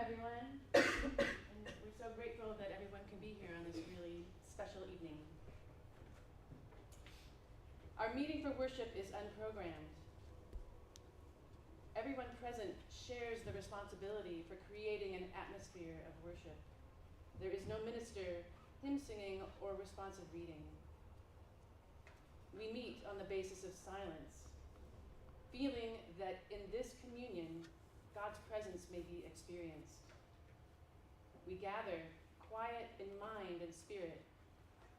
everyone. And we're so grateful that everyone can be here on this really special evening. Our meeting for worship is unprogrammed. Everyone present shares the responsibility for creating an atmosphere of worship. There is no minister, hymn singing, or responsive reading. We meet on the basis of silence, feeling that in this communion, God's presence may be experienced. We gather, quiet in mind and spirit,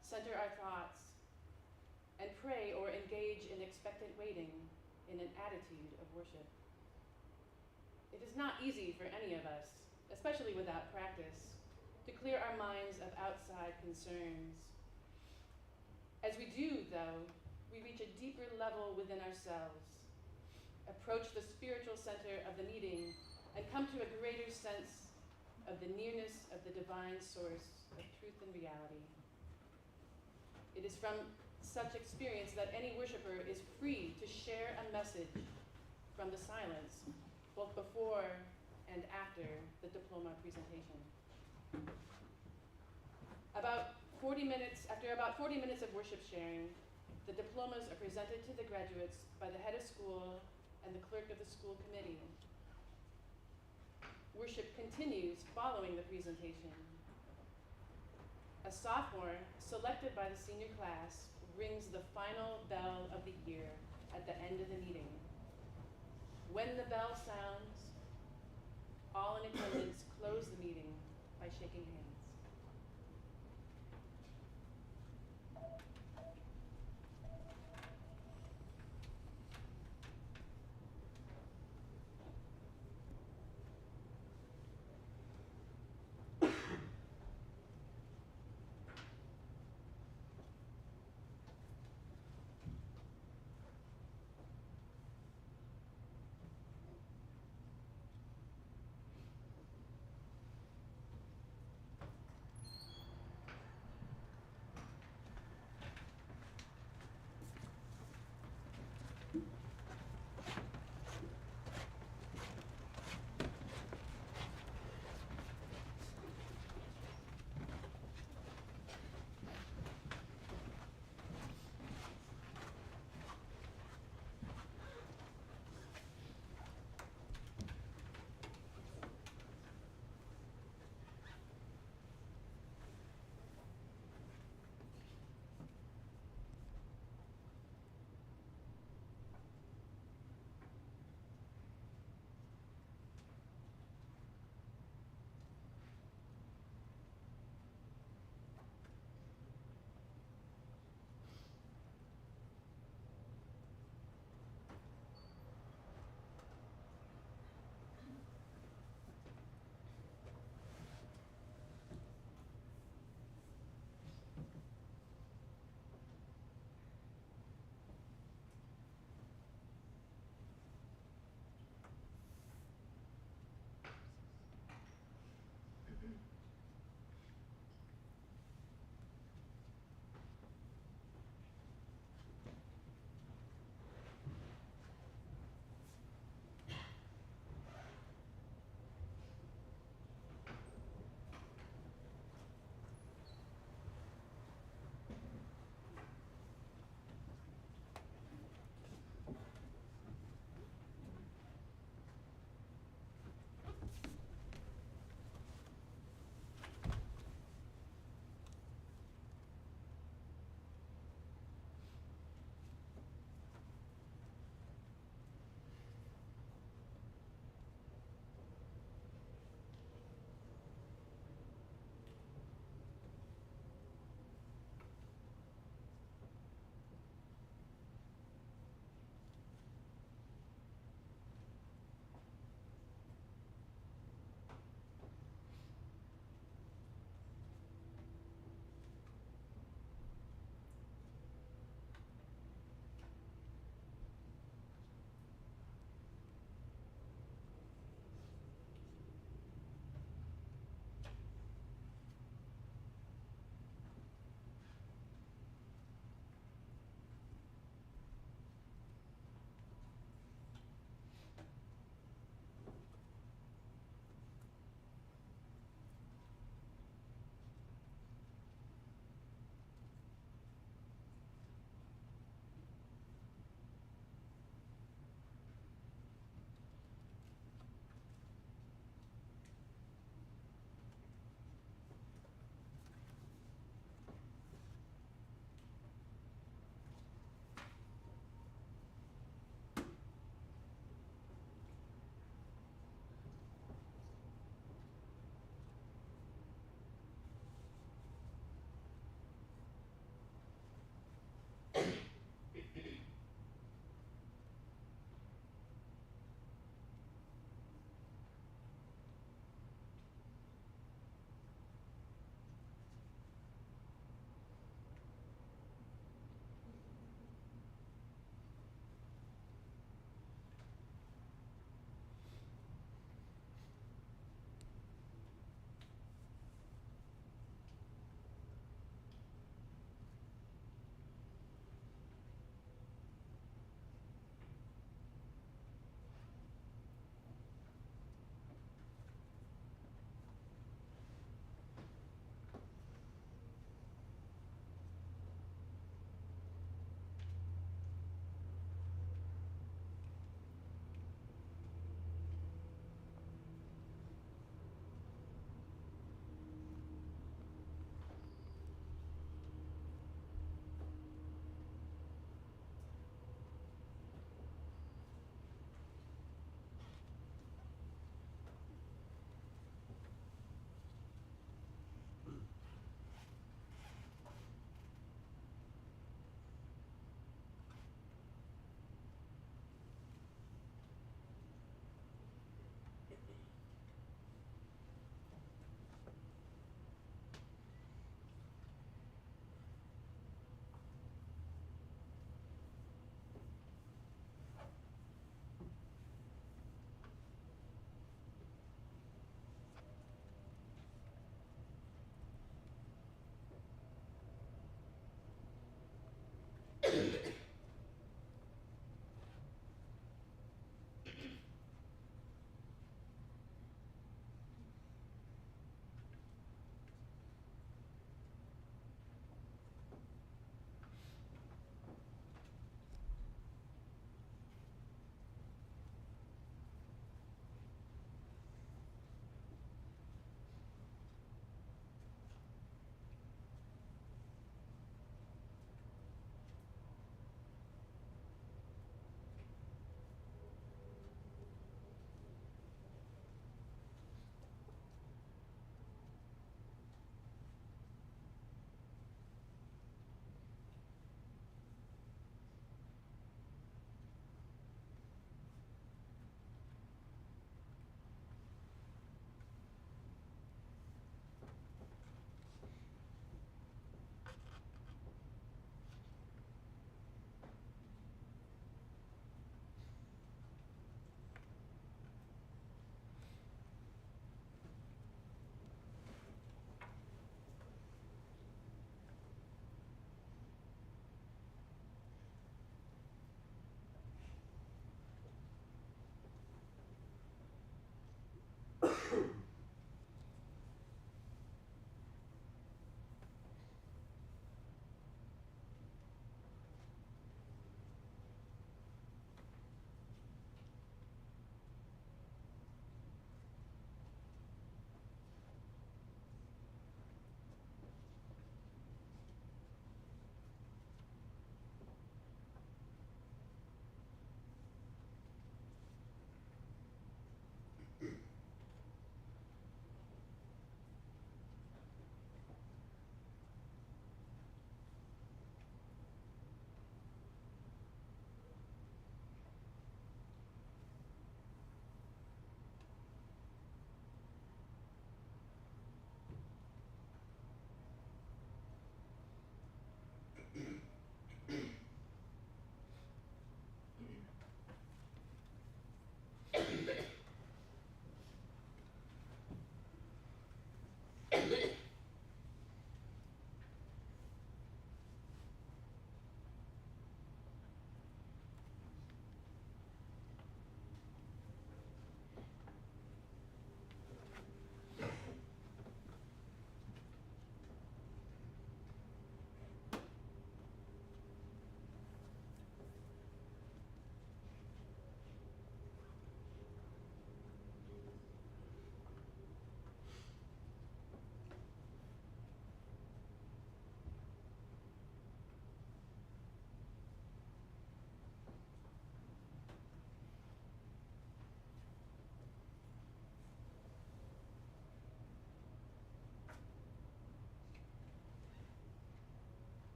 center our thoughts, and pray or engage in expectant waiting in an attitude of worship. It is not easy for any of us, especially without practice, to clear our minds of outside concerns. As we do, though, we reach a deeper level within ourselves, approach the spiritual center of the meeting, and come to a greater sense of the nearness of the divine source of truth and reality. It is from such experience that any worshiper is free to share a message from the silence, both before and after the diploma presentation. After about 40 minutes of worship sharing, the diplomas are presented to the graduates by the head of school and the clerk of the school committee. Worship continues following the presentation. A sophomore, selected by the senior class, rings the final bell of the year at the end of the meeting. When the bell sounds, all in attendance close the meeting by shaking hands.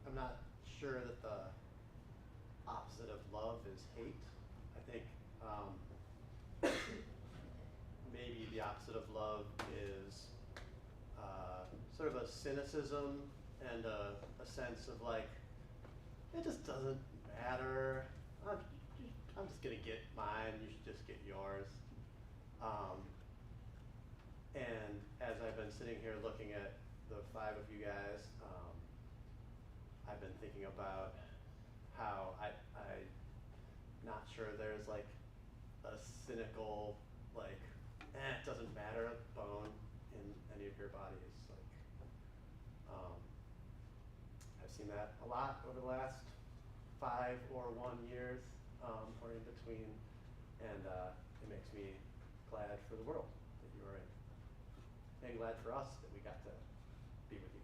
I'm not sure that the opposite of love is hate. I think maybe the opposite of love is sort of a cynicism and a sense of like, it just doesn't matter. I'm just gonna get mine, you should just get yours. And as I've been sitting here looking at the five of you guys, I've been thinking about how I'm not sure there's like a cynical, like, it doesn't matter bone in any of your bodies. Like, I've seen that a lot over the last 5 or 1 years, or in between, and it makes me glad for the world that you are in, and glad for us that we got to be with you.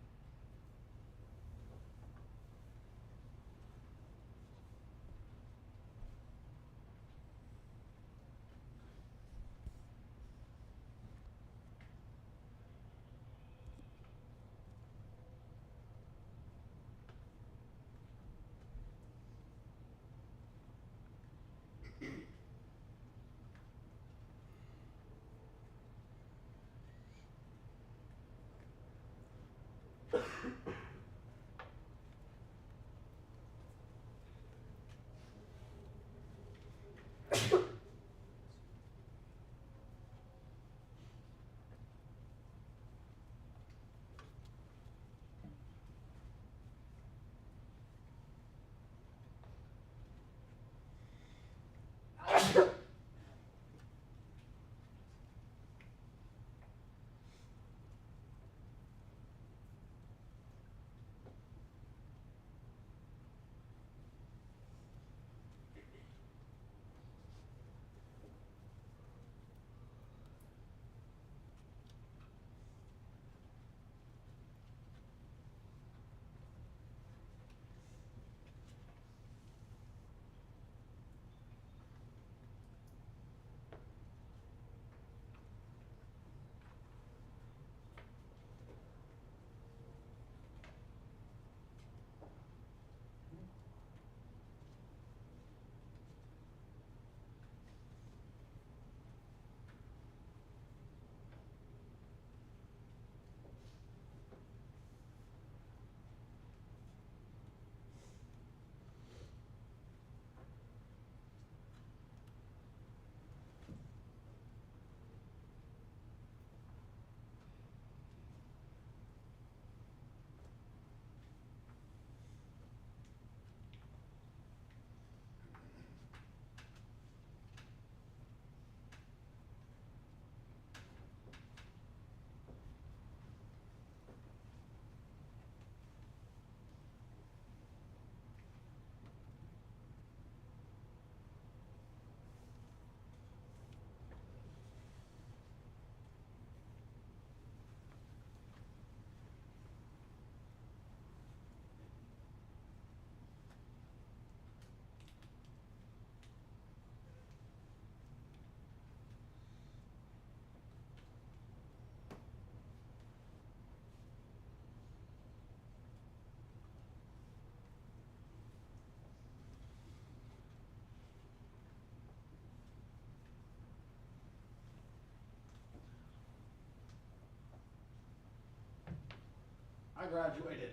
I graduated.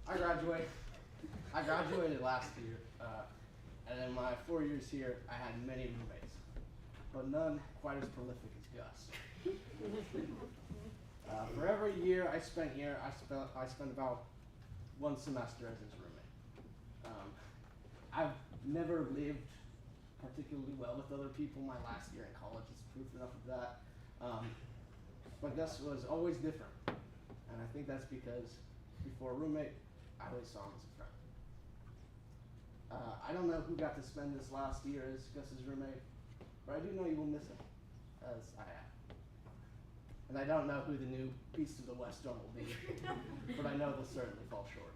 I graduated. I graduated last year, and in my 4 years here, I had many roommates, but none quite as prolific as Gus. For every year I spent here, I spent about one semester as his roommate. I've never lived particularly well with other people. My last year in college is proof enough of that. But Gus was always different. And I think that's because before a roommate, I always saw him as a friend. I don't know who got to spend this last year as Gus's roommate, but I do know you will miss him, as I have. And I don't know who the new Beast of the West drum will be, but I know they'll certainly fall short.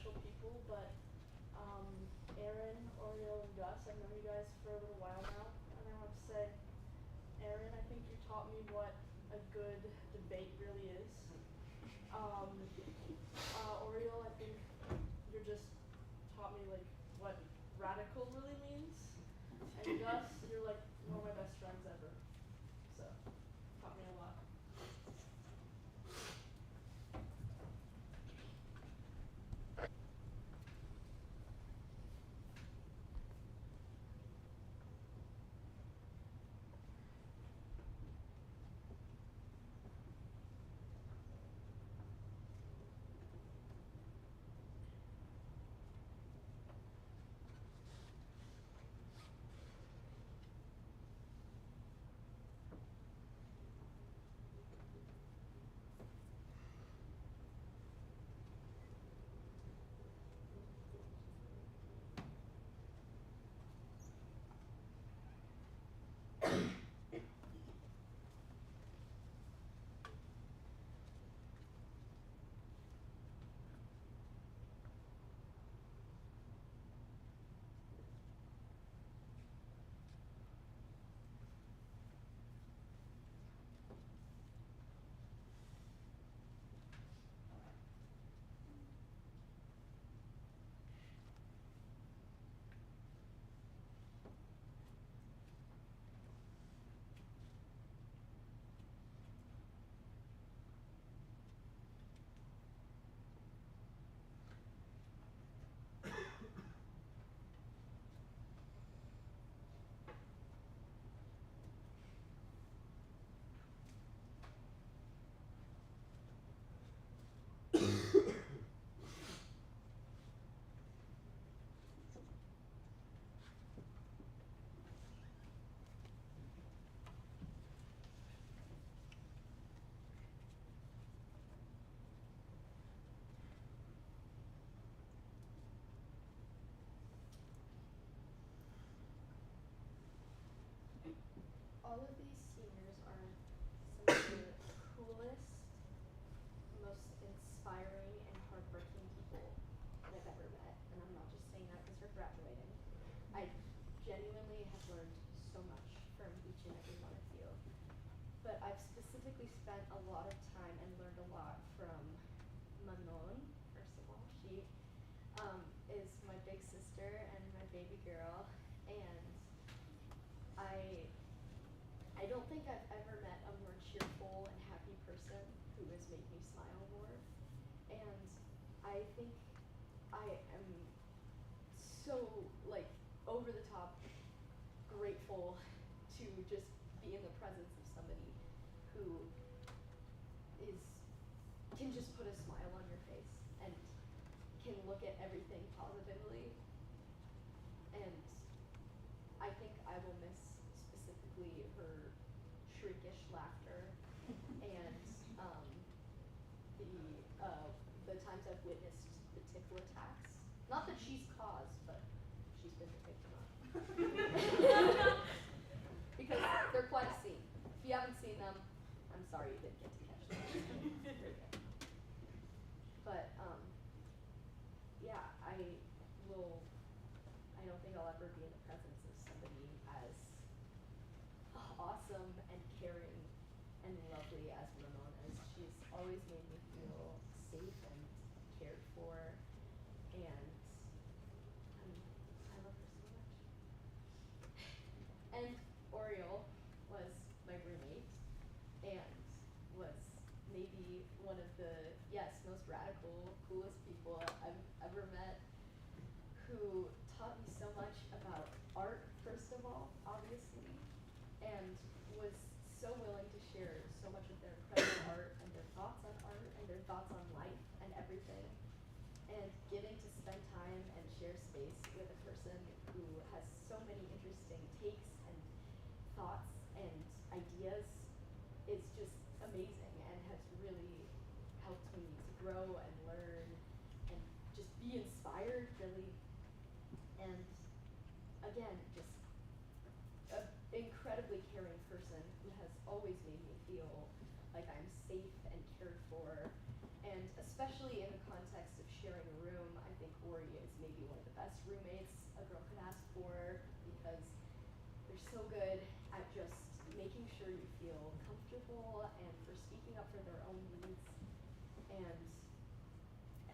special people, but Aaron, Oriel, and Gus, I've known you guys for a little while now, and I have to say, Aaron, I think you taught me what a good debate really is. Oriel, I think you're just taught me like what radical really means. And Gus, you're like one of my best friends ever. So, taught me a lot. All of these seniors are some of the coolest, most inspiring, and hardworking people that I've ever met. And I'm not just saying that because we're graduating. I genuinely have learned so much from each and every one of you. But I've specifically spent a lot of time and learned a lot from Manon, first of all. She is my big sister and my baby girl. And I don't think I've ever met a more cheerful and happy person who has made me smile more. And I think I am so like over the top grateful to just be in the presence of somebody who can just put a smile on your face and can look at everything positively. And I think I will miss specifically her shrikish laughter and the times I've witnessed the tickle attacks. Not that she's caused, but she's been the victim of. Because they're quite a scene. If you haven't seen them, I'm sorry you didn't get to catch them. They're good. But yeah, I don't think I'll ever be in the presence of somebody as awesome and caring and lovely as Manon is. She's always made me feel safe and cared for, and I love her so much. And Oriel was my roommate and was maybe one of the, most radical, coolest people I've ever met, who taught me so much about art, first of all, obviously, and was so willing to share so much of their incredible art and their thoughts on art and their thoughts on life and everything. And getting to spend time and share space with a person who has so many interesting takes and thoughts and ideas is just amazing and has really helped me to grow and learn and just be inspired, really. And again, just an incredibly caring person who has always made me feel like I'm safe and cared for. And especially in the context of sharing a room, I Ori is maybe one of the best roommates a girl could ask for, because they're so good at just making sure you feel comfortable and for speaking up for their own needs. And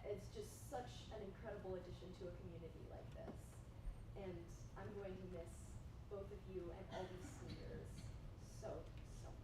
it's just such an incredible addition to a community like this. And I'm going to miss both of you and all these seniors so, so much.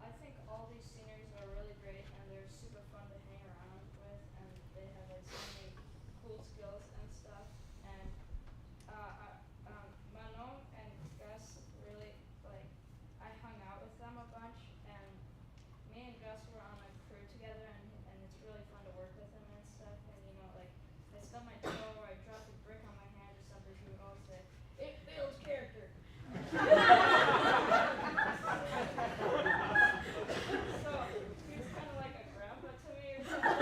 I think all these seniors are really great and they're super fun to hang around with, and they have like so many cool skills and stuff. And Manon and Gus really, like, I hung out with them a bunch, and me and Gus were on a crew together, and it's really fun to work with him and stuff. And you know, like, I stubbed my toe or I dropped a brick on my hand or something, he would always say, "It builds character." So he was kind of like a grandpa to me or something.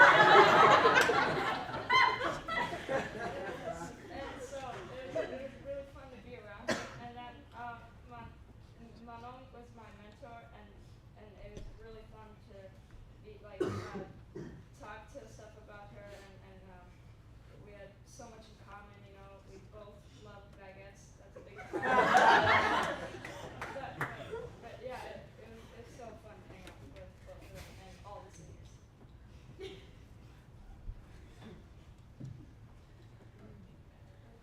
And so it was really fun to be around him. And then Manon was my mentor, and it was really fun to be like talk to stuff about her, and we had so much in common. You know, we both love baguettes. That's a big part. But yeah, it's so fun to hang out with both of them and all the seniors. I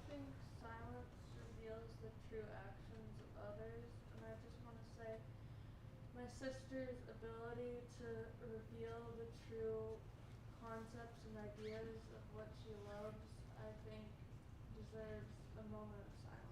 think silence reveals the true actions of others, and I just want to say my sister's ability to reveal the true concepts and ideas of what she loves, I think, deserves a moment of silence.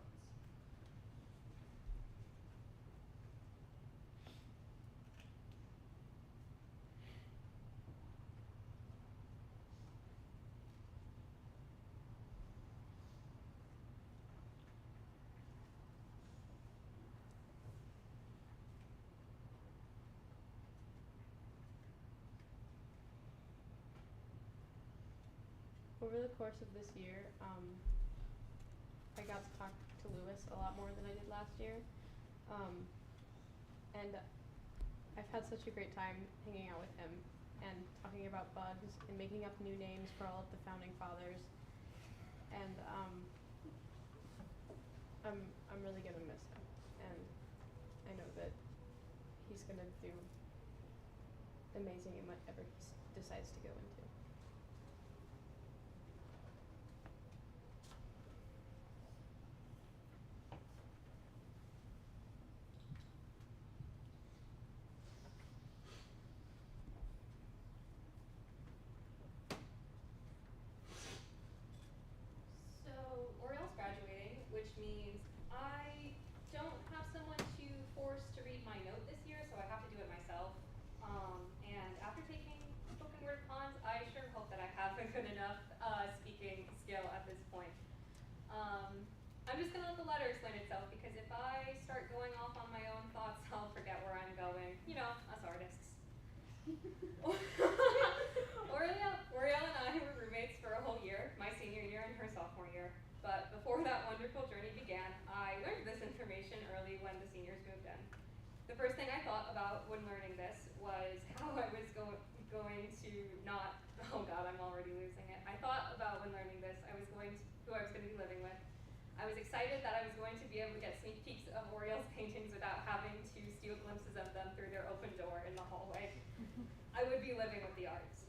Over the course of this year, I got to talk to Lewis a lot more than I did last year. And I've had such a great time hanging out with him and talking about bugs and making up new names for all of the founding fathers. And I'm really gonna miss him, and I know that he's gonna do amazing in whatever he decides to go into. So Oriel's graduating, which means I don't have someone to force to read my note this year, so I have to do it myself. And after taking spoken word cons, I sure hope that I have a good enough speaking skill at this point. I'm just gonna let the letter explain itself, because if I start going off on my own thoughts, I'll forget where I'm going. You know, us artists. Oriel and I were roommates for a whole year, my senior year and her sophomore year. But before that wonderful journey began, I learned this information early when the seniors moved in. The first thing I thought about when learning this was how I was going to not, oh God, I'm already losing it. I thought about when learning this, who I was going to be living with. I was excited that I was going to be able to get sneak peeks of Oriel's paintings without having to steal glimpses of them through their open door in the hallway. I would be living with the arts.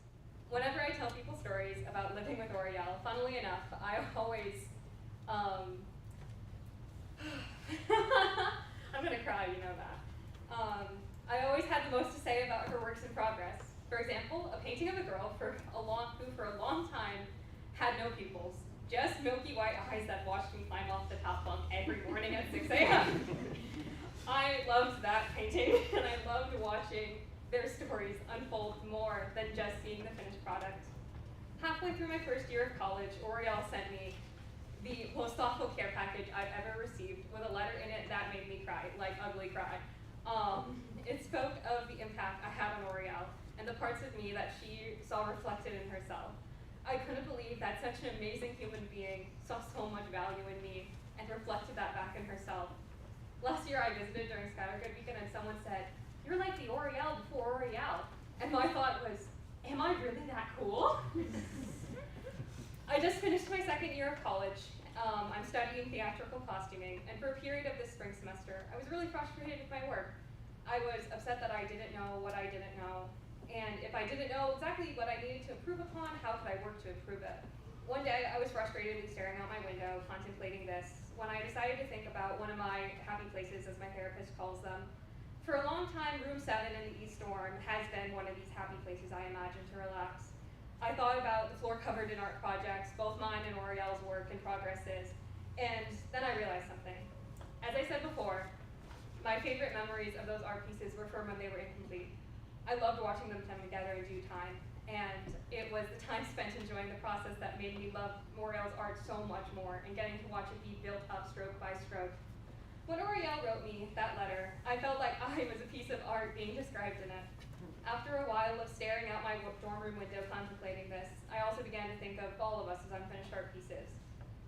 Whenever I tell people stories about living with Oriel, funnily enough, I always, I'm gonna cry, you know that. I always had the most to say about her works in progress. For example, a painting of a girl who for a long time had no pupils, just milky white eyes that watched me climb off the top bunk every morning at 6 a.m. I loved that painting, and I loved watching their stories unfold more than just seeing the finished product. Halfway through my first year of college, Oriel sent me the most thoughtful care package I've ever received, with a letter in it that made me cry, like ugly cry. It spoke of the impact I had on Oriel and the parts of me that she saw reflected in herself. I couldn't believe that such an amazing human being saw so much value in me and reflected that back in herself. Last year I visited during Scattergood weekend and someone said, "You're like the Oriel before Oriel." And my thought was, am I really that cool? I just finished my second year of college. I'm studying theatrical costuming, and for a period of this spring semester, I was really frustrated with my work. I was upset that I didn't know what I didn't know, and if I didn't know exactly what I needed to improve upon, how could I work to improve it? One day, I was frustratedly staring out my window, contemplating this, when I decided to think about one of my happy places, as my therapist calls them. For a long time, room 7 in the East Dorm has been one of these happy places I imagine to relax. I thought about the floor covered in art projects, both mine and Oriel's work in progresses, and then I realized something. As I said before, my favorite memories of those art pieces were from when they were incomplete. I loved watching them come together in due time, and it was the time spent enjoying the process that made me love Oriel's art so much more, and getting to watch it be built up stroke by stroke. When Oriel wrote me that letter, I felt like I was a piece of art being described in it. After a while of staring out my dorm room window contemplating this, I also began to think of all of us as unfinished art pieces.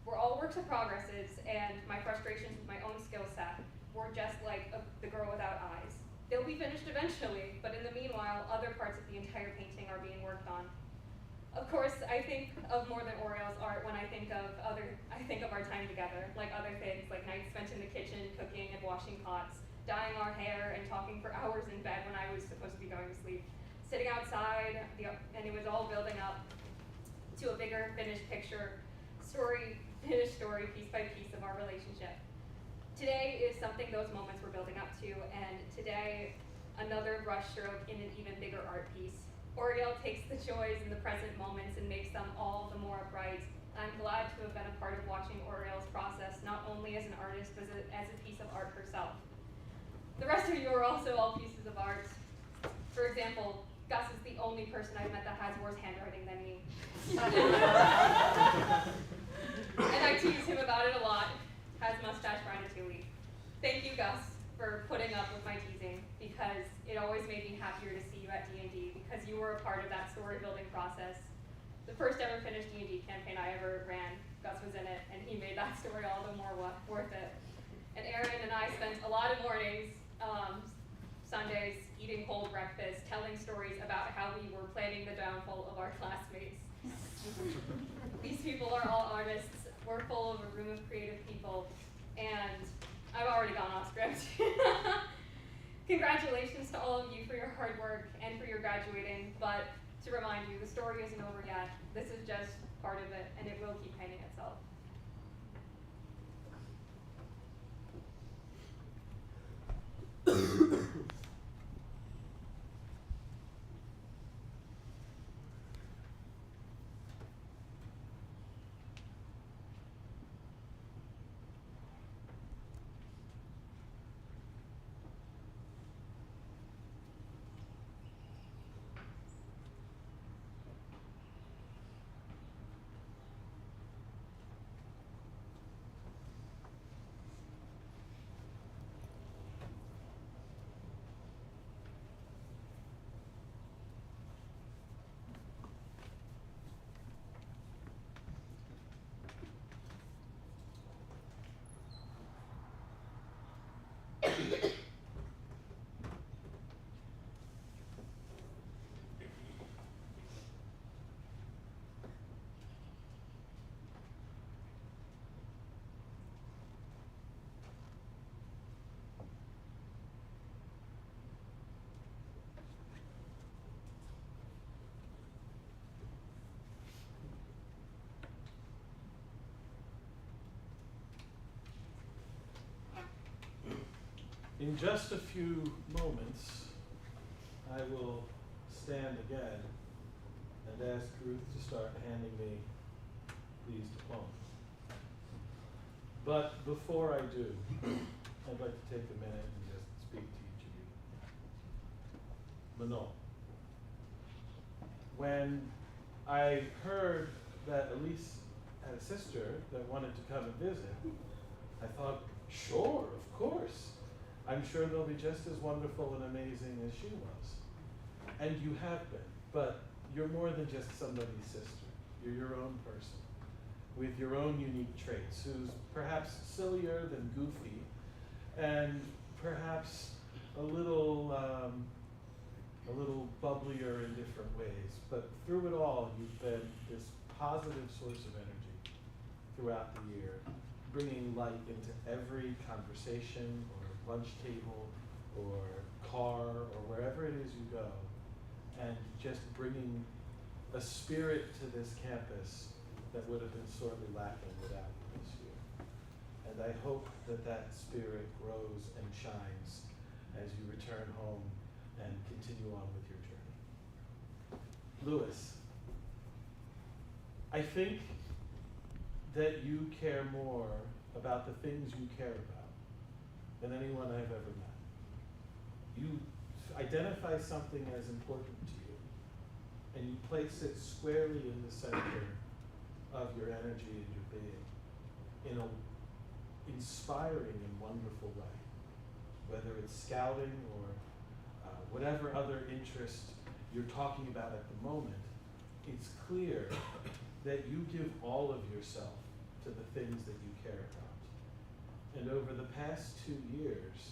We're all works of progresses, and my frustrations with my own skill set were just like the girl without eyes. They'll be finished eventually, but in the meanwhile, other parts of the entire painting are being worked on. Of course, I think of more than Oriel's art when I think of our time together, like other things, like nights spent in the kitchen, cooking and washing pots, dyeing our hair and talking for hours in bed when I was supposed to be going to sleep, sitting outside, and it was all building up to a bigger finished picture, finished story, piece by piece of our relationship. Today is something those moments were building up to, and today, another brushstroke in an even bigger art piece. Oriel takes the joys in the present moments and makes them all the more bright. I'm glad to have been a part of watching Oriel's process, not only as an artist, but as a piece of art herself. The rest of you are also all pieces of art. For example, Gus is the only person I've met that has worse handwriting than me. And I tease him about it a lot. Has mustache ratatouille. Thank you, Gus, for putting up with my teasing, because it always made me happier to see you at D&D, because you were a part of that story building process. The first ever finished D&D campaign I ever ran, Gus was in it, and he made that story all the more worth it. And Aaron and I spent a lot of mornings, Sundays, eating cold breakfast, telling stories about how we were planning the downfall of our classmates. These people are all artists. We're full of a room of creative people, and I've already gone off script. Congratulations to all of you for your hard work and for your graduating, but to remind you, the story isn't over yet. This is just part of it, and it will keep painting itself. In just a few moments, I will stand again and ask Ruth to start handing me these diplomas. But before I do, I'd like to take a minute and just speak to each of you. Manon, when I heard that Elise had a sister that wanted to come and visit, I thought, sure, of course. I'm sure they'll be just as wonderful and amazing as she was. And you have been, but you're more than just somebody's sister. You're your own person, with your own unique traits, who's perhaps sillier than goofy, and perhaps a little bubblier in different ways. But through it all, you've been this positive source of energy throughout the year, bringing light into every conversation or lunch table or car or wherever it is you go, and just bringing a spirit to this campus that would have been sorely lacking without you this year. And I hope that that spirit grows and shines as you return home and continue on with your journey. Louis, I think that you care more about the things you care about than anyone I've ever met. You identify something as important to you, and you place it squarely in the center of your energy and your being in an inspiring and wonderful way. Whether it's scouting or whatever other interest you're talking about at the moment, it's clear that you give all of yourself to the things that you care about. And over the past 2 years,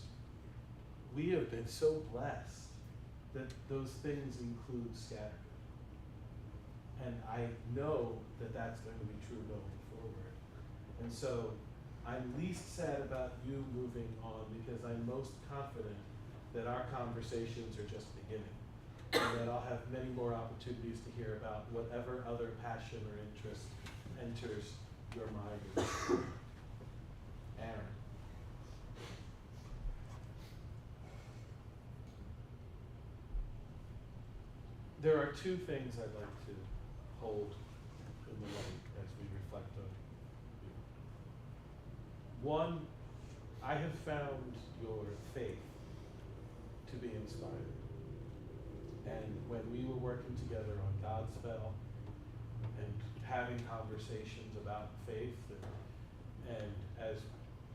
we have been so blessed that those things include Scattergood. And I know that that's going to be true going forward. And so I'm least sad about you moving on because I'm most confident that our conversations are just beginning. And that I'll have many more opportunities to hear about whatever other passion or interest enters your mind. Aaron. There are two things I'd like to hold in the light as we reflect on you. One, I have found your faith to be inspiring. And when we were working together on Godspell and having conversations about faith, and as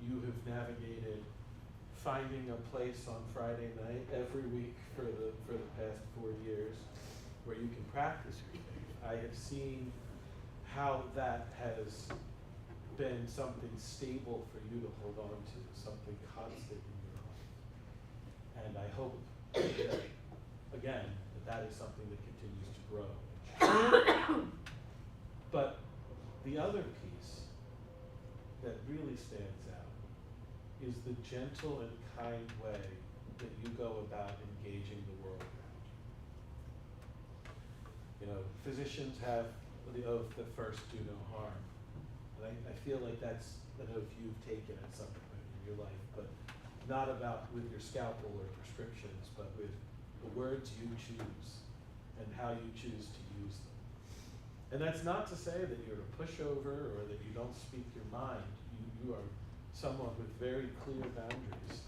you have navigated finding a place on Friday night every week for the past 4 years where you can practice your faith, I have seen how that has been something stable for you to hold on to, something constant in your life. And I hope, again, that is something that continues to grow. But the other piece that really stands out is the gentle and kind way that you go about engaging the world around you. You know, physicians have the oath that first do no harm. And I feel like that's an oath you've taken at some point in your life, but not about with your scalpel or prescriptions, but with the words you choose and how you choose to use them. And that's not to say that you're a pushover or that you don't speak your mind. You are someone with very clear boundaries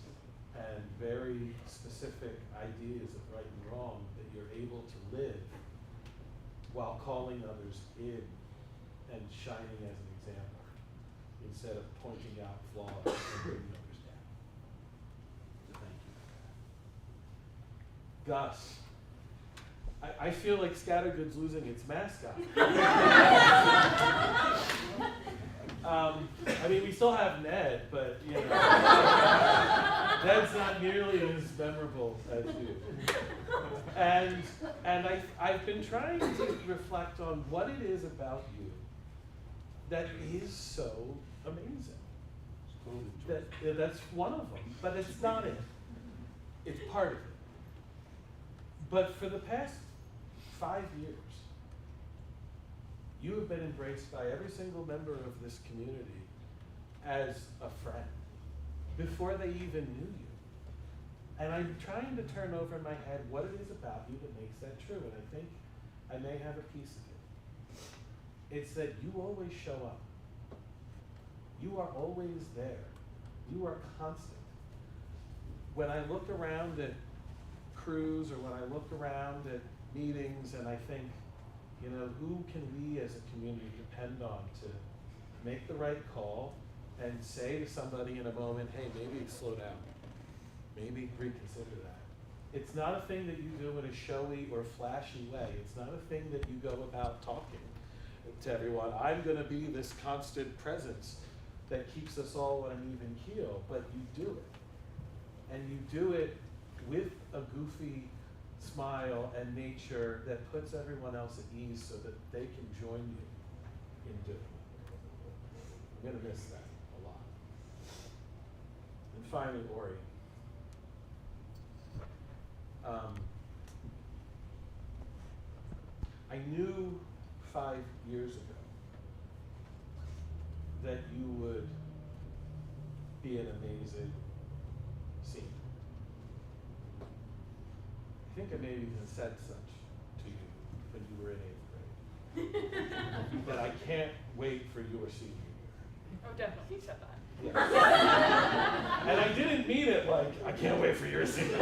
and very specific ideas of right and wrong that you're able to live while calling others in and shining as an example instead of pointing out flaws and bringing others down. So thank you for that. Gus, I feel like Scattergood's losing its mascot. I mean, we still have Ned, but you know, Ned's not nearly as memorable as you. And I've been trying to reflect on what it is about you that is so amazing. That's one of them, but it's not it. It's part of it. But for the past 5 years, you have been embraced by every single member of this community as a friend before they even knew you. And I'm trying to turn over in my head what it is about you that makes that true, and I think I may have a piece of it. It's that you always show up. You are always there. You are constant. When I look around at crews or when I look around at meetings and I think, you know, who can we as a community depend on to make the right call and say to somebody in a moment, hey, maybe slow down. Maybe reconsider that. It's not a thing that you do in a showy or flashy way. It's not a thing that you go about talking to everyone. I'm going to be this constant presence that keeps us all on an even keel, but you do it. And you do it with a goofy smile and nature that puts everyone else at ease so that they can join you in doing it. I'm going to miss that a lot. And finally, Ori. I knew 5 years ago that you would be an amazing senior. I think I maybe even said such to you when you were in 8th grade. But I can't wait for your senior year. Oh, definitely, you said that. Yeah. And I didn't mean it like, I can't wait for your senior.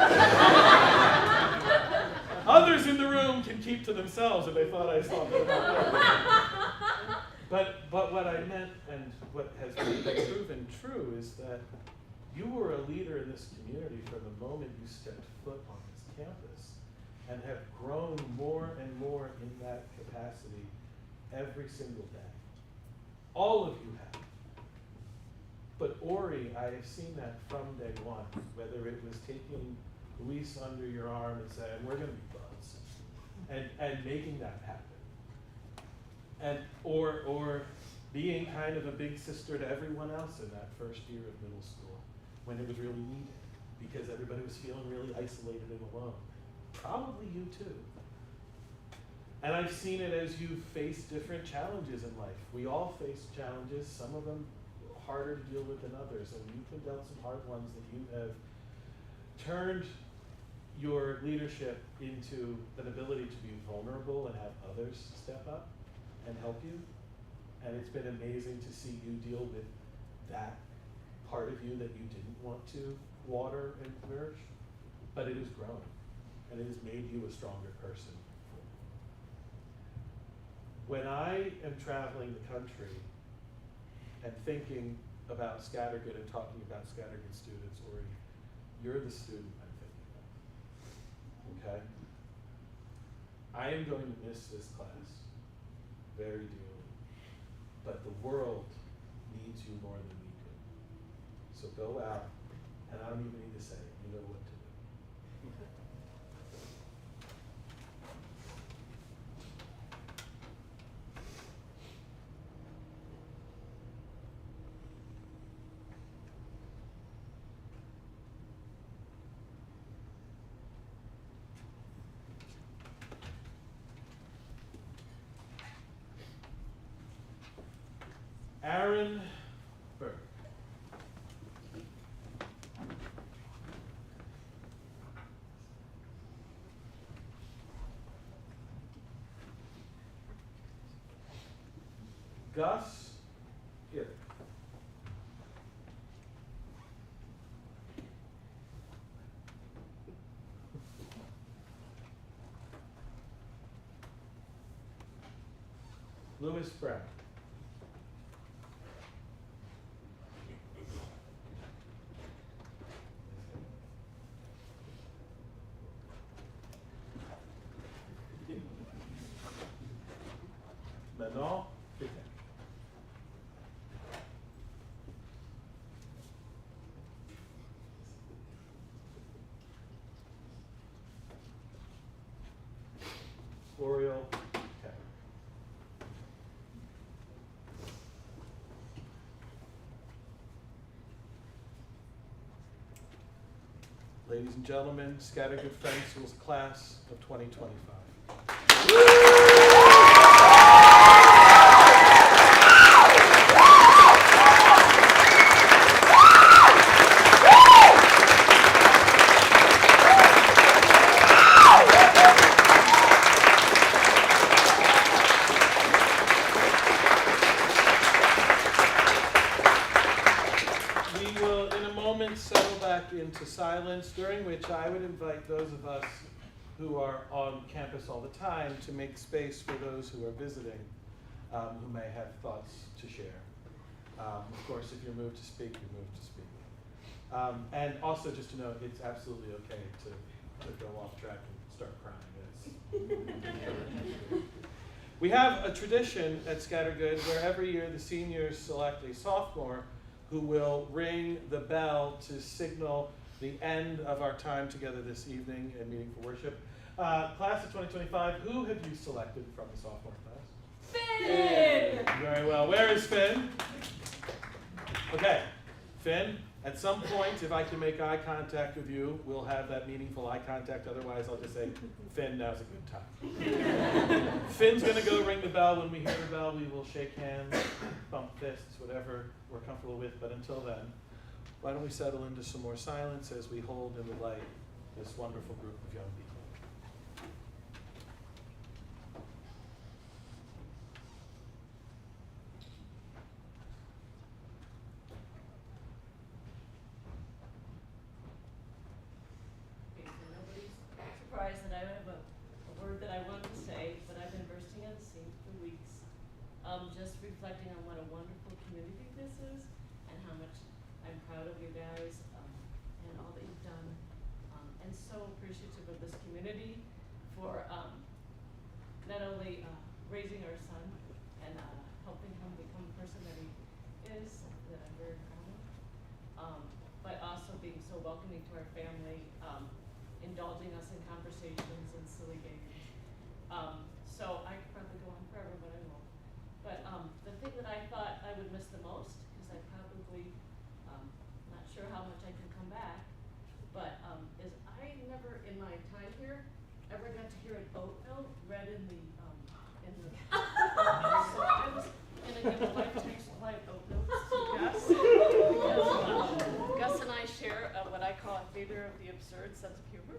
Others in the room can keep to themselves if they thought I was talking about them. But what I meant and what has been proven true is that you were a leader in this community from the moment you stepped foot on this campus and have grown more and more in that capacity every single day. All of you have. But Ori, I have seen that from day one, whether it was taking Luis under your arm and saying, we're going to be buds, and making that happen. And or being kind of a big sister to everyone else in that first year of middle school when it was really needed because everybody was feeling really isolated and alone. Probably you too. And I've seen it as you've faced different challenges in life. We all face challenges, some of them harder to deal with than others, and you've been dealt some hard ones that you have turned your leadership into an ability to be vulnerable and have others step up and help you. And it's been amazing to see you deal with that part of you that you didn't want to water and nourish, but it has grown and it has made you a stronger person. When I am traveling the country and thinking about Scattergood and talking about Scattergood students, Ori, you're the student I'm thinking of, okay? I am going to miss this class very dearly, but the world needs you more than we do. So go out, and I don't even need to say it, you know what to do. Aaron Berg. Gus Hill. Louis Brown. Manon Fitek. Oriole Kevin. Ladies and gentlemen, Scattergood Friends Schools class of 2025. back into silence, during which I would invite those of us who are on campus all the time to make space for those who are visiting, who may have thoughts to share. Of course, if you're moved to speak, you're moved to speak. And also just to note, it's absolutely okay to go off track and start crying. We have a tradition at Scattergood where every year the seniors select a sophomore who will ring the bell to signal the end of our time together this evening and meeting for worship. Class of 2025, who have you selected from the sophomore class? Finn! Very well. Where is Finn? Okay, Finn, at some point, if I can make eye contact with you, we'll have that meaningful eye contact. Otherwise, I'll just say, Finn, now's a good time. Finn's going to go ring the bell. When we hear the bell, we will shake hands, bump fists, whatever we're comfortable with. But until then, why don't we settle into some more silence as we hold in the light this wonderful group of young people. Okay, so nobody's surprised that I have a word that I wanted to say, but I've been bursting at the seams for weeks. Just reflecting on what a wonderful community this is and how much I'm proud of you guys and all that you've done. And so appreciative of this community for not only raising our son and helping him become the person that he is, that I'm very proud of, but also being so welcoming to our family, indulging us in conversations and silly games. So I could probably go on forever, but I won't. But the thing that I thought I would miss the most, because I probably not sure how much I can come back, but is I never in my time here ever got to hear an oat note read in the so I was gonna give a lifetime supply of oat notes to Gus because Gus and I share what I call a theater of the absurd sense of humor.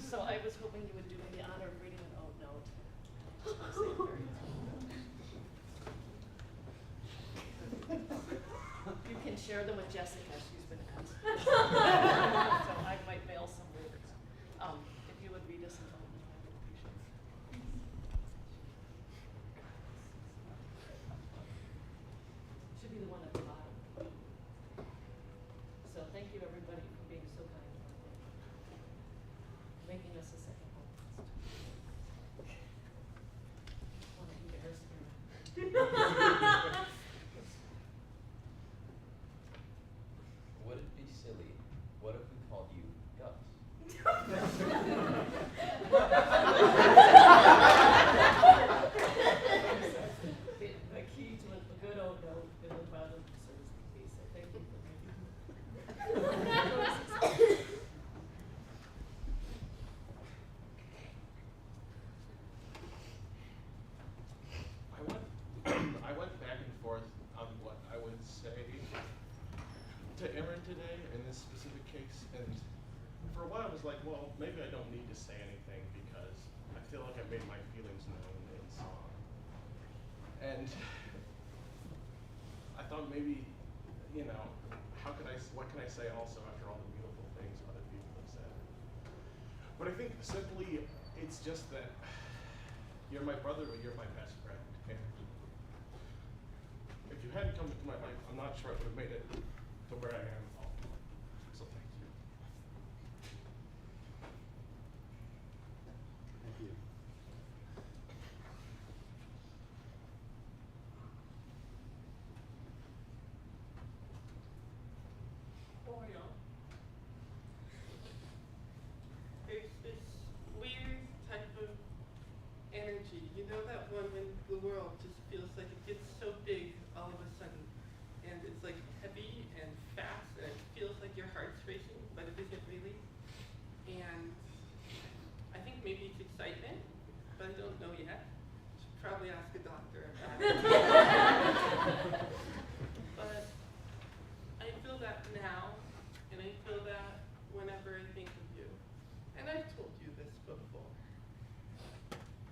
So I was hoping you would do me the honor of reading an oat note. I just wanna say it very You can share them with Jessica, she's been asked. So I might mail some words. If you would read us an oat note, I would appreciate it. Should be the one at the bottom. So thank you everybody for being so kind to our family. Making us a second home. Want to embarrass you. Would it be silly? What if we called you Gus? The key to a good old note is about the service piece. So thank you for making I went back and forth on what I would say to Aaron today in this specific case, and for a while I was like, well, maybe I don't need to say anything because I feel like I made my feelings known in song. And I thought maybe, you know, what can I say also after all the beautiful things other people have said? But I think simply it's just that you're my brother, but you're my best friend. And if you hadn't come into my life, I'm not sure I would have made it to where I am. So thank you. Thank you. Oriole. There's this weird type of energy. You know that one when the world just feels like it gets so big all of a sudden, and it's like heavy and fast, and it feels like your heart's racing, but it isn't really. And I think maybe it's excitement, but I don't know yet. Should probably ask a doctor about it. But I feel that now, and I feel that whenever I think of you. And I've told you this before.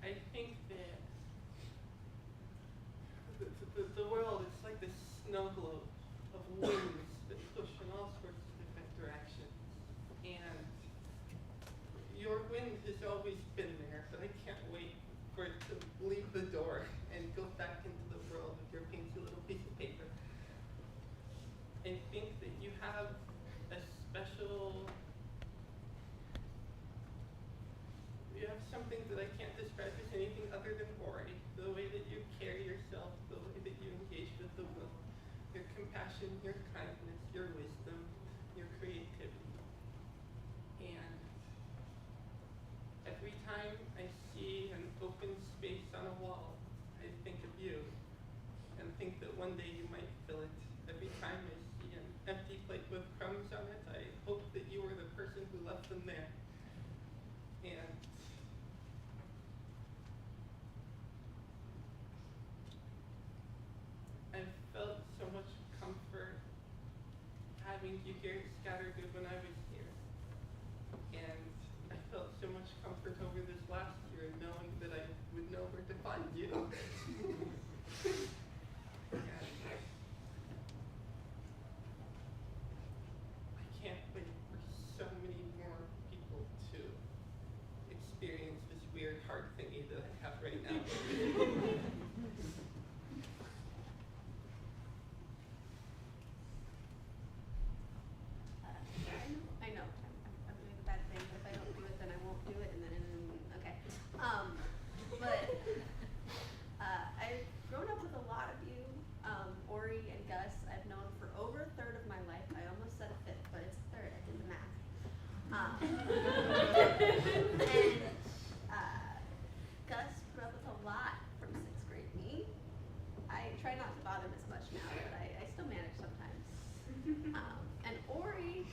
I think that the world is like this snow globe of winds that push in all sorts of different directions. that I can't describe as anything other than Ori. The way that you carry yourself, the way that you engage with the world, your compassion, your kindness, your wisdom, your creativity. And every time I see an open space on a wall, I think of you and think that one day you might fill it. Every time I see an empty plate with crumbs on it, I hope that you were the person who left them there. And I felt so much comfort having you here at Scattergood when I was here. And I felt so much comfort over this last year knowing that I would know where to find you. And I can't wait for so many more people to experience this weird heart thingy that I have right now. I know. I'm doing a bad thing, but if I don't do it, then I won't do it, and then okay. But I've grown up with a lot of you. Ori and Gus, I've known for over a third of my life. I almost said a fifth, but it's a third. I did the math. And Gus grew up with a lot from 6th grade me. I try not to bother him as much now, but I still manage sometimes. And Ori,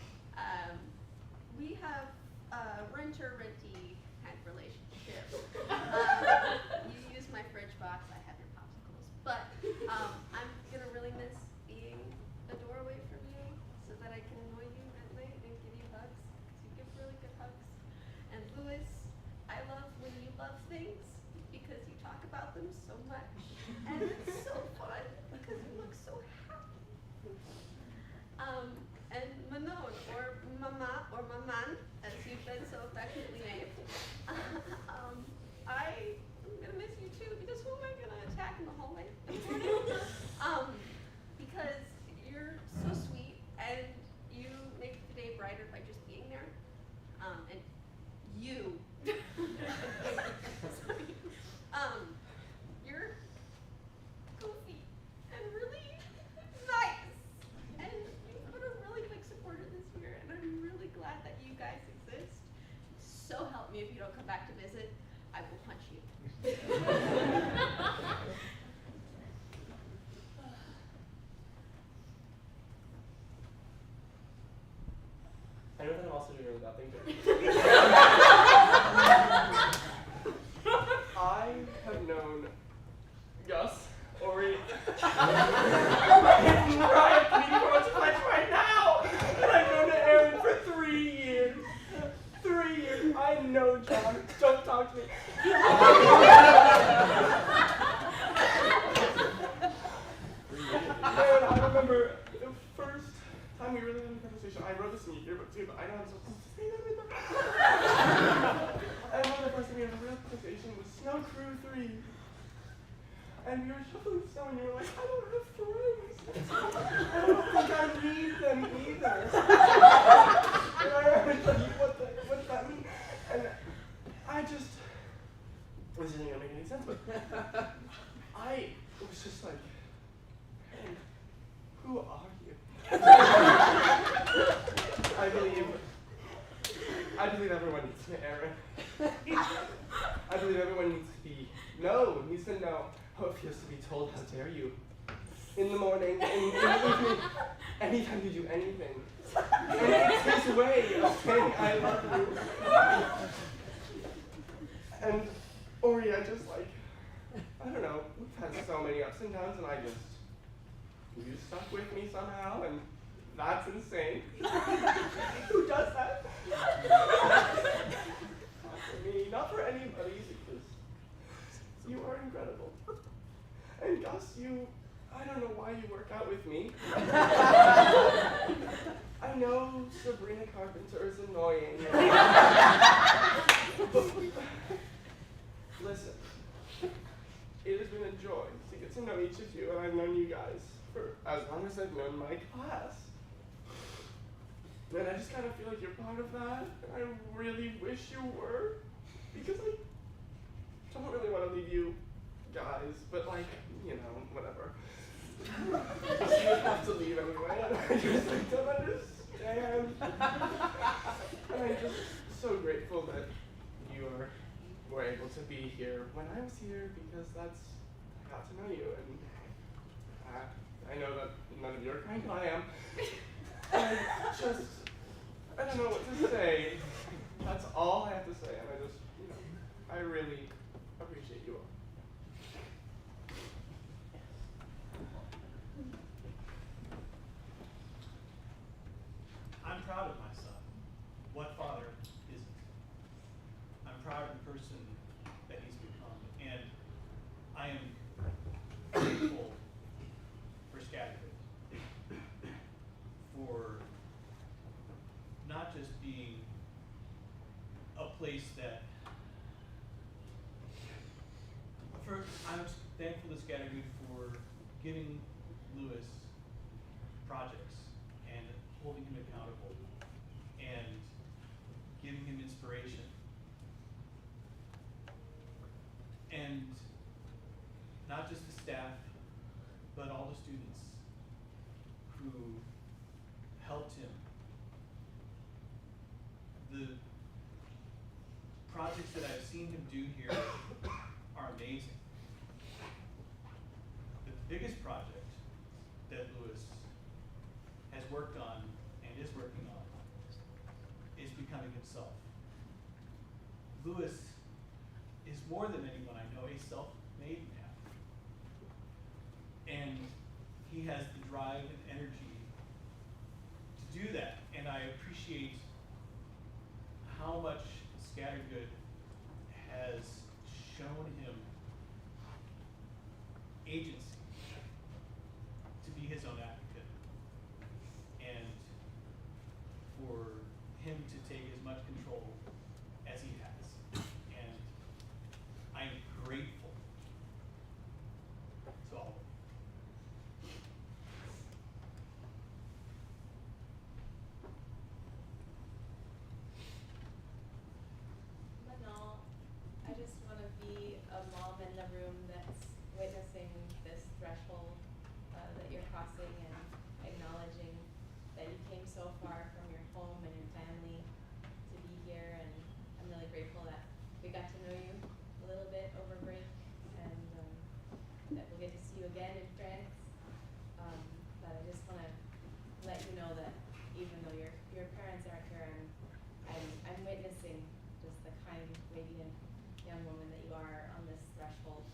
we have a renter-rentee kind of relationship. You use my fridge box, I have your popsicles. But I'm gonna really miss being a doorway from you so that I can annoy you at night and give you hugs, because you give really good hugs. And Louis, I love when you love things because you talk about them so much. And it's so fun because you look so happy. And Manon, or Mama, or Maman, as you've been so affectionately named, I'm gonna miss you too, because who am I gonna attack in the hallway in the morning? Because you're so sweet, and you make the day brighter by just being there. And you, sorry, you're goofy and really nice, and you've been a really big supporter this year, and I'm really glad that you guys exist. So help me if you don't come back to visit, I will punch you. I know that I'm also doing a really bad thing, I have known Gus, Ori, and Mariah competing for what's pledge right now! And I've known Aaron for 3 years. 3 years. I know, John. Don't talk to me. And I remember the first time we really had a conversation. I wrote this in your yearbook too, but I know I'm supposed to say that with them. I remember the first time we had a real conversation was Snow Crew 3. And we were shoveling snow and you were like, I don't have friends. I don't think I need them either. And I was like, what does that mean? And I just, this isn't gonna make any sense, but I was just like, hey, who are you? I believe everyone needs to Aaron. I believe everyone needs to know how it feels to be told, how dare you. In the morning, in the evening, anytime you do anything. And it's his way of saying, I love you. And Ori, I just like, I don't know, we've had so many ups and downs, and you stuck with me somehow, and that's insane. Who does that? Not for me, not for anybody, because you are incredible. And Gus, I don't know why you work out with me. I know Sabrina Carpenter is annoying. But listen, it has been a joy to get to know each of you, and I've known you guys for as long as I've known my class. And I just kind of feel like you're part of that, and I really wish you were, because don't really want to leave you guys, but like, you know, whatever. You have to leave anyway. I just like, don't understand. And I'm just so grateful that you were able to be here when I was here, because I got to know you, and I know that none of you are kind, but I am. And I don't know what to say. That's all I have to say, and I just, you know, I really appreciate you all. I'm proud of my son. What father isn't? I'm proud of the person that he's become, and I am grateful for Scattergood, for not just being a place that, I'm thankful to Scattergood for giving Lewis projects and holding him accountable and giving him inspiration. And not just the staff, but all the students who helped him. The projects that I've seen him do here are amazing. The biggest project that Lewis has worked on and is working on is becoming himself. Lewis is more than anyone I know a self-made man. And he has the drive and energy to do that. And I appreciate how much Scattergood has shown him agency to be his own advocate, and for him to take as much control as he has. And I am grateful to all of them. Manal, I just want to be a mom in the room that's witnessing this threshold that you're crossing, and acknowledging that you came so far from your home and your family to be here. And I'm really grateful that we got to know you a little bit over break, and that we'll get to see you again in France. But I just want to let you know that even though your parents aren't here, I'm witnessing just the kind, radiant young woman that you are on this threshold,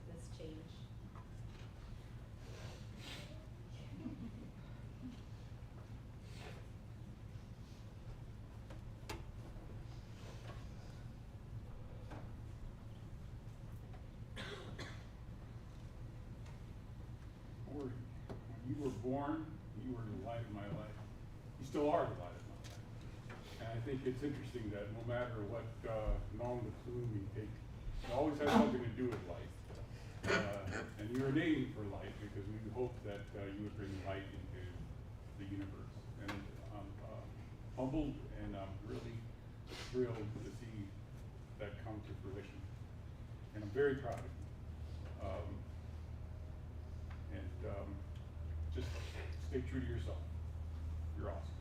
this change. When you were born, you were the light of my life. You still are the light of my life. And I think it's interesting that no matter what nom de plume you take, it always has something to do with light. And you're a name for light, because we hope that you would bring light into the universe. And I'm humbled, and I'm really thrilled to see that come to fruition. And I'm very proud of you. Just stay true to yourself. You're awesome.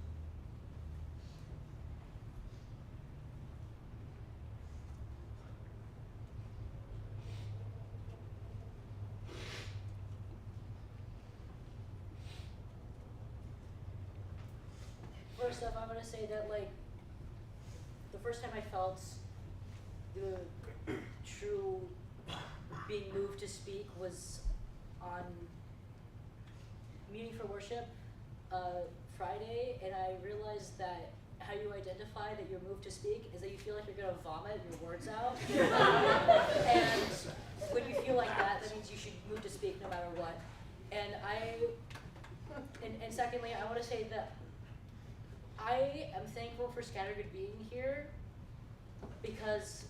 First off, I'm gonna say that, like, the first time I felt the true being moved to speak was on Meeting for Worship Friday, and I realized that how you identify that you're moved to speak is that you feel like you're gonna vomit your words out. And when you feel like that means you should move to speak no matter what. And and secondly, I want to say that I am thankful for Scattergood being here, because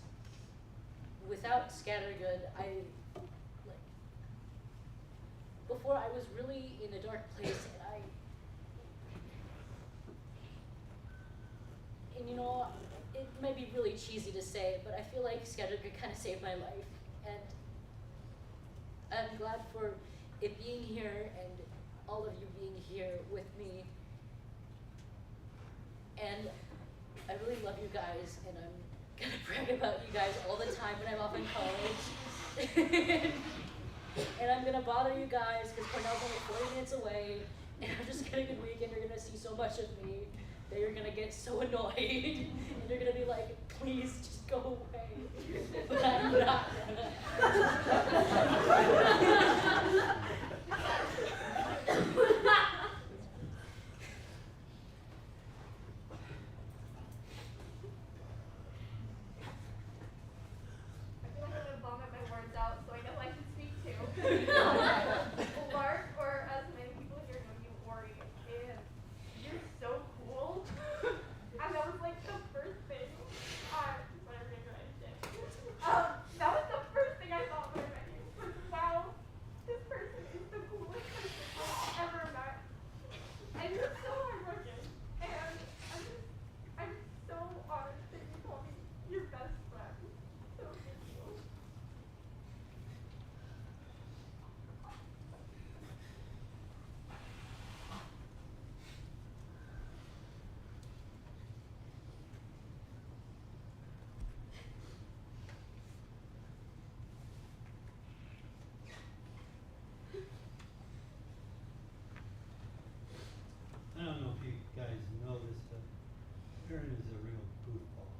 without Scattergood, before I was really in a dark place, and you know, it might be really cheesy to say, but I feel like Scattergood kind of saved my life. And I'm glad for it being here and all of you being here with me. And I really love you guys, and I'm gonna brag about you guys all the time when I'm off in college. And I'm gonna bother you guys because Cornell's only 40 minutes away, and I'm just getting a good week, and you're gonna see so much of me that you're gonna get so annoyed, and you're gonna be like, please just go away. But I'm not I feel like I'm gonna vomit my words out, so I know I can speak to. Lark, or as many people here know you, Ori, and you're so cool. And that was like the first thing. Whatever you're trying to say. That was the first thing I thought when I met you. Was, wow, this person is the coolest person I've ever met. And you're so hardworking. And I'm so honored that you call me your best friend. So thank you. I don't know if you guys know this, but Aaron is a real goofball.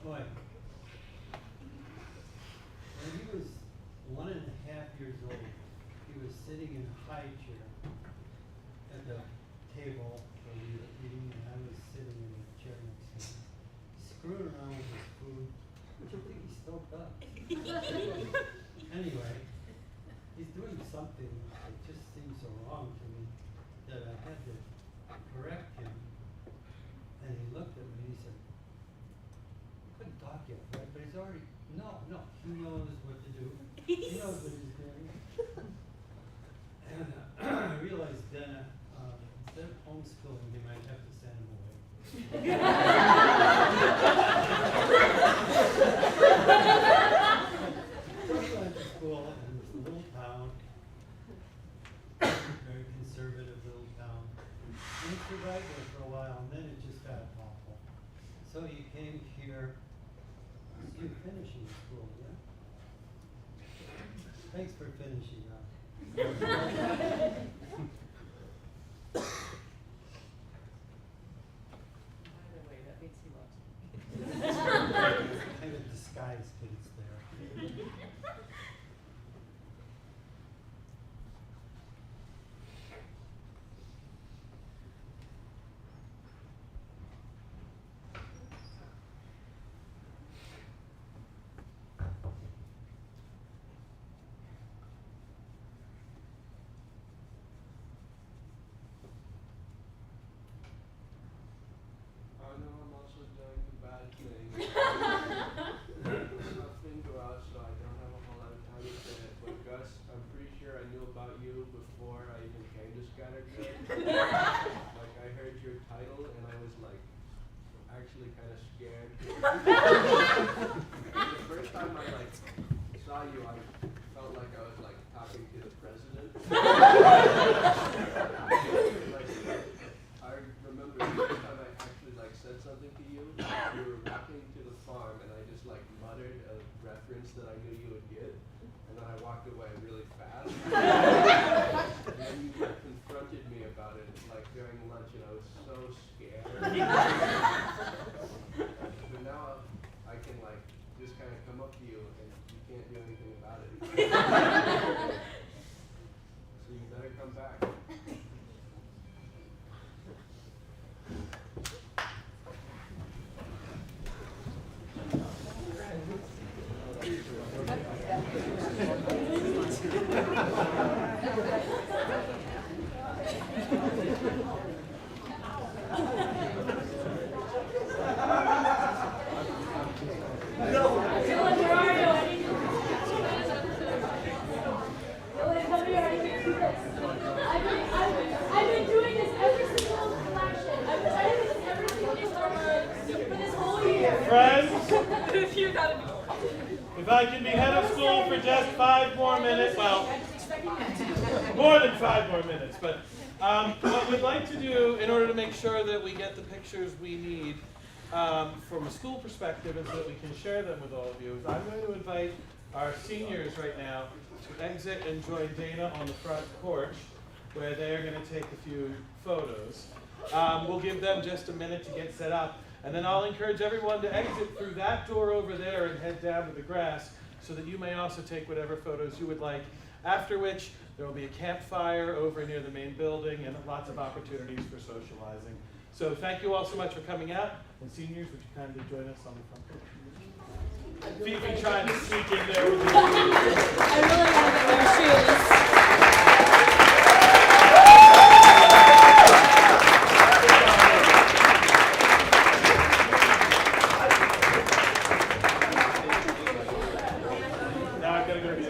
Boy, when he was 1.5 years old, he was sitting in a high chair at the table where we were eating, and I was sitting in the chair next to him, screwing around with his food, which I think he still does. Anyway, he's doing something that just seems so wrong to me that I had to correct him. And he looked at me and he said, couldn't talk yet, right? But he's already, no, he knows what to do. He knows what he's doing. And I realized then, instead of homeschooling him, I'd have to send him away. So he went to school in this little town, very conservative little town. And he survived there for a while, and then it just got awful. So he came here. You're finishing school, yeah? Thanks for finishing up. By the way, that means he loves me. Kind of disguised, but it's there. I know I'm also doing the bad thing. Nothing to us, so I don't have a whole lot of time to say it. But Gus, I'm pretty sure I knew about you before I even came to Scattergood. Like I heard your title and I was like actually kind of scared. The first time I like saw you, I felt like I was like talking to the president. Like, I remember the first time I actually like said something to you. We were walking to the farm, and I just like muttered a reference that I knew you would get, and then I walked away really fast. And then you like confronted me about it like during lunch, and I was so scared. But now I can like just kind of come up to you, and you can't do anything about it. So you better come back. I've been doing this ever since I can be head of school for just 5 more minutes, well, more than 5 more minutes, but what we'd like to do in order to make sure that we get the pictures we need from a school perspective and so that we can share them with all of you is I'm going to invite our seniors right now to exit and join Dana on the front porch where they're going to take a few photos. We'll give them just a minute to get set up, and then I'll encourage everyone to exit through that door over there and head down to the grass so that you may also take whatever photos you would like, after which there will be a campfire over near the main building and lots of opportunities for socializing. So thank you all so much for coming out, and seniors, would you kindly join us on the front porch? Phoebe trying to sneak in there with you. I really want to wear shoes. Now I've got to go to the